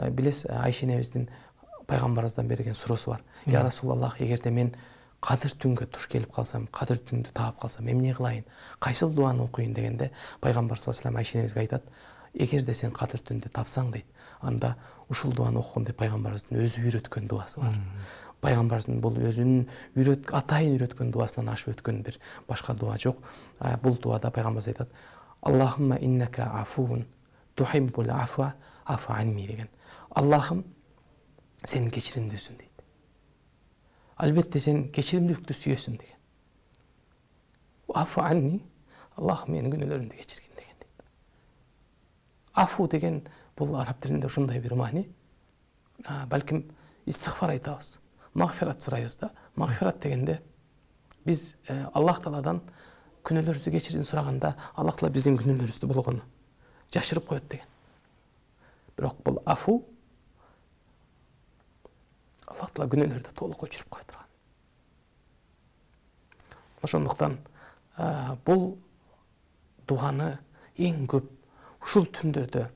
Билес, Айша энебиздин пайгамбарыбыздан берген суроосу бар. Я Расулаллах, эгерде мен кадыр түнгө туш келип калсам, кадыр түндү таап калсам, эмне кылайын? Кайсыл дуаны окуйун дегенде, пайгамбар саллаллаху алейхи вассалам Айша энебизге айтат: эгерде сен кадыр түндү тапсаң дейт, анда ушул дуаны окугун деп пайгамбарыбыздын өзү үйрөткөн дуасы бар. Пайгамбарыбыздын бул өзүнүн атайын үйрөткөн дуасынан ашып өткөн бир башка дуа жок. Бул дуада пайгамбарыбыз айтат: Аллахумма иннака афуун тухиббул афва афу анни деген. Аллахым, сен кечиримдүүсүң дейт. Албетте сен кечиримдүүлүктү сүйөсүң деген. Афу анни, Аллахым менин күнөөлөрүмдү кечиргин деген дейт. Афу деген бул араб тилинде ушундай бир маани. Балким истигфар айтабыз, магфират сурайбыз да. Магфират дегенде биз Аллах Тааладан күнөөлөрүбүздү кечирин сураганда, Аллах Таала биздин күнөөлөрүбүздү болгону жашырып коет деген. Бирок бул афу Аллах Таала күнөөлөрдү толук өчүрүп кое турган. Ошондуктан бул дуаны эң көп ушул түндөрдө,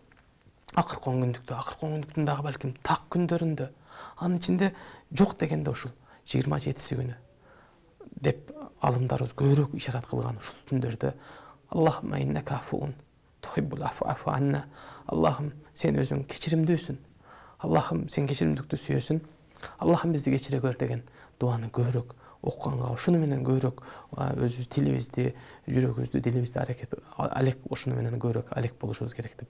акыркы күндүктүн дагы балким так күндөрүндө, анын ичинде жок дегенде ушул 27-си күнү деп алымдарыбыз көбүрөөк ишарат кылган ушул түндөрдө Аллахумма иннака афуун тухиббул афу анна. Аллахым, сен өзүң кечиримдүүсүң. Аллахым, сен кечиримдүүлүктү сүйөсүң. Аллахым, бизди кечире көр деген дуаны көбүрөөк окуганга, ушуну менен көбүрөөк өзүбүз тилибизди, жүрөгүбүздү, дилибизди алек ушуну менен көбүрөөк алек болушубуз керек деп